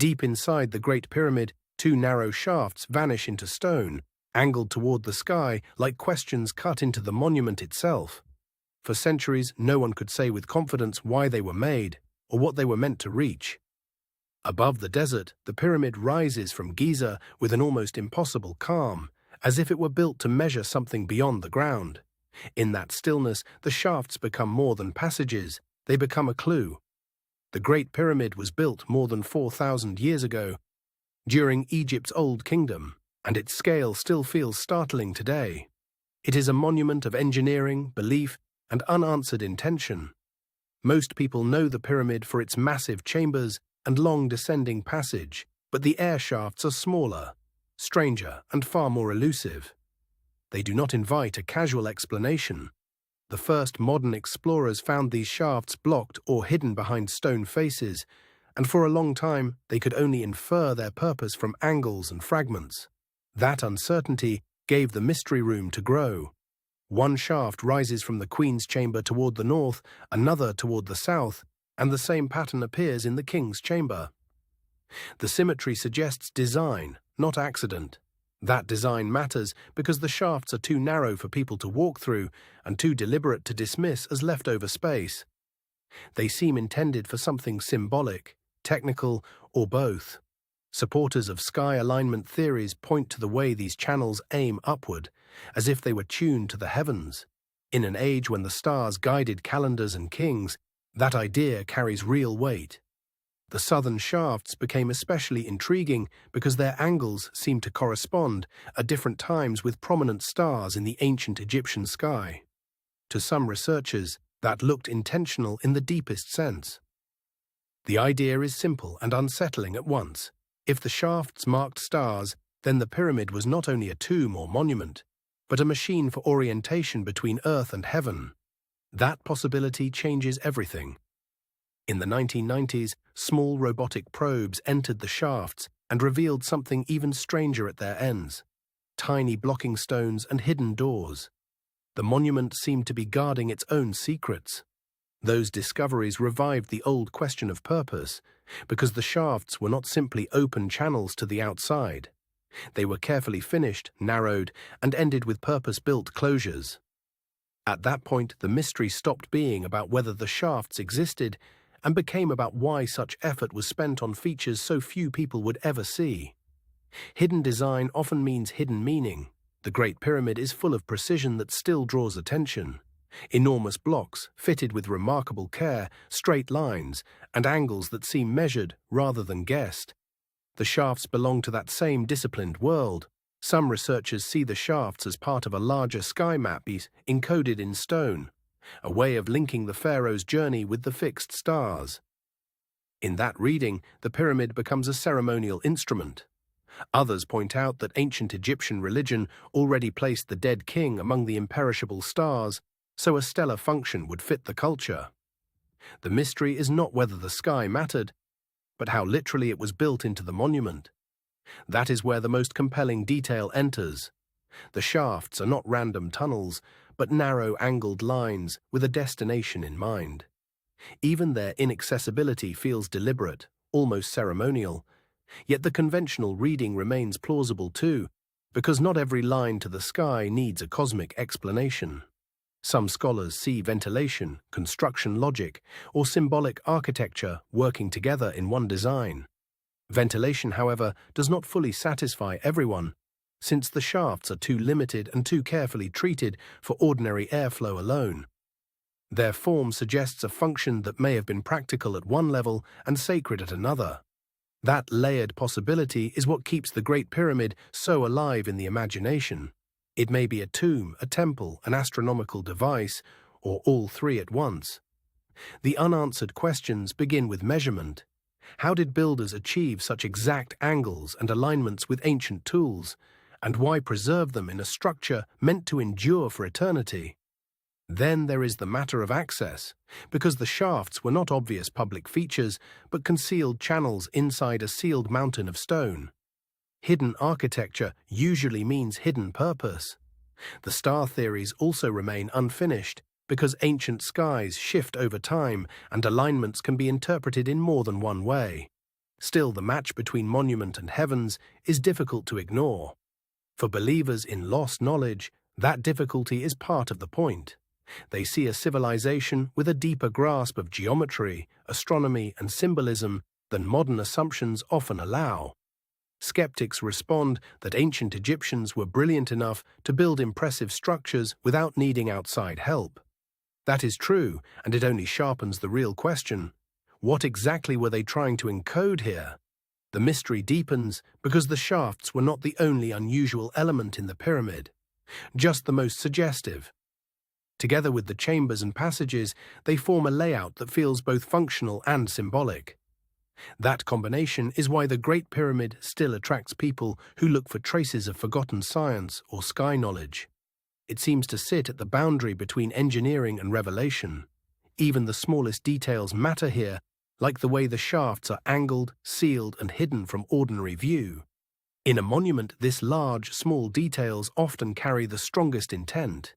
Deep inside the Great Pyramid, two narrow shafts vanish into stone, angled toward the sky like questions cut into the monument itself. For centuries, no one could say with confidence why they were made or what they were meant to reach. Above the desert, the pyramid rises from Giza with an almost impossible calm, as if it were built to measure something beyond the ground. In that stillness, the shafts become more than passages, they become a clue. The Great Pyramid was built more than 4,000 years ago, during Egypt's Old Kingdom, and its scale still feels startling today. It is a monument of engineering, belief, and unanswered intention. Most people know the pyramid for its massive chambers and long descending passage, but the air shafts are smaller, stranger, and far more elusive. They do not invite a casual explanation. The first modern explorers found these shafts blocked or hidden behind stone faces, and for a long time they could only infer their purpose from angles and fragments. That uncertainty gave the mystery room to grow. One shaft rises from the Queen's chamber toward the north, another toward the south, and the same pattern appears in the King's chamber. The symmetry suggests design, not accident. That design matters because the shafts are too narrow for people to walk through and too deliberate to dismiss as leftover space. They seem intended for something symbolic, technical, or both. Supporters of sky alignment theories point to the way these channels aim upward, as if they were tuned to the heavens. In an age when the stars guided calendars and kings, that idea carries real weight. The southern shafts became especially intriguing because their angles seemed to correspond at different times with prominent stars in the ancient Egyptian sky. To some researchers, that looked intentional in the deepest sense. The idea is simple and unsettling at once. If the shafts marked stars, then the pyramid was not only a tomb or monument, but a machine for orientation between earth and heaven. That possibility changes everything. In the 1990s, small robotic probes entered the shafts and revealed something even stranger at their ends: tiny blocking stones and hidden doors. The monument seemed to be guarding its own secrets. Those discoveries revived the old question of purpose, because the shafts were not simply open channels to the outside. They were carefully finished, narrowed, and ended with purpose-built closures. At that point, the mystery stopped being about whether the shafts existed and became about why such effort was spent on features so few people would ever see. Hidden design often means hidden meaning. The Great Pyramid is full of precision that still draws attention. Enormous blocks, fitted with remarkable care, straight lines, and angles that seem measured rather than guessed. The shafts belong to that same disciplined world. Some researchers see the shafts as part of a larger sky map piece encoded in stone, a way of linking the pharaoh's journey with the fixed stars. In that reading, the pyramid becomes a ceremonial instrument. Others point out that ancient Egyptian religion already placed the dead king among the imperishable stars, so a stellar function would fit the culture. The mystery is not whether the sky mattered, but how literally it was built into the monument. That is where the most compelling detail enters. The shafts are not random tunnels, but narrow angled lines with a destination in mind. Even their inaccessibility feels deliberate, almost ceremonial, yet the conventional reading remains plausible too, because not every line to the sky needs a cosmic explanation. Some scholars see ventilation, construction logic, or symbolic architecture working together in one design. Ventilation, however, does not fully satisfy everyone, since the shafts are too limited and too carefully treated for ordinary airflow alone. Their form suggests a function that may have been practical at one level and sacred at another. That layered possibility is what keeps the Great Pyramid so alive in the imagination. It may be a tomb, a temple, an astronomical device, or all three at once. The unanswered questions begin with measurement. How did builders achieve such exact angles and alignments with ancient tools, and why preserve them in a structure meant to endure for eternity? Then there is the matter of access, because the shafts were not obvious public features, but concealed channels inside a sealed mountain of stone. Hidden architecture usually means hidden purpose. The star theories also remain unfinished, because ancient skies shift over time and alignments can be interpreted in more than one way. Still, the match between monument and heavens is difficult to ignore. For believers in lost knowledge, that difficulty is part of the point. They see a civilization with a deeper grasp of geometry, astronomy, and symbolism than modern assumptions often allow. Skeptics respond that ancient Egyptians were brilliant enough to build impressive structures without needing outside help. That is true, and it only sharpens the real question. What exactly were they trying to encode here? The mystery deepens because the shafts were not the only unusual element in the pyramid, just the most suggestive. Together with the chambers and passages, they form a layout that feels both functional and symbolic. That combination is why the Great Pyramid still attracts people who look for traces of forgotten science or sky knowledge. It seems to sit at the boundary between engineering and revelation. Even the smallest details matter here, like the way the shafts are angled, sealed, and hidden from ordinary view. In a monument this large, small details often carry the strongest intent.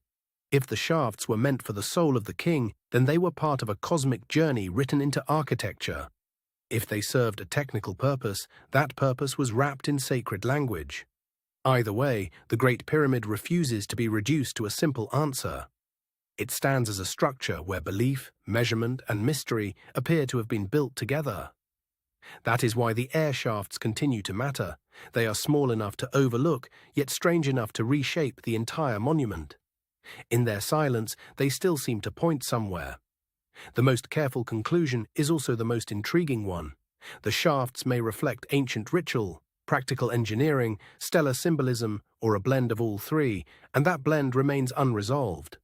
If the shafts were meant for the soul of the king, then they were part of a cosmic journey written into architecture. If they served a technical purpose, that purpose was wrapped in sacred language. Either way, the Great Pyramid refuses to be reduced to a simple answer. It stands as a structure where belief, measurement, and mystery appear to have been built together. That is why the air shafts continue to matter. They are small enough to overlook, yet strange enough to reshape the entire monument. In their silence, they still seem to point somewhere. The most careful conclusion is also the most intriguing one. The shafts may reflect ancient ritual, practical engineering, stellar symbolism, or a blend of all three, and that blend remains unresolved.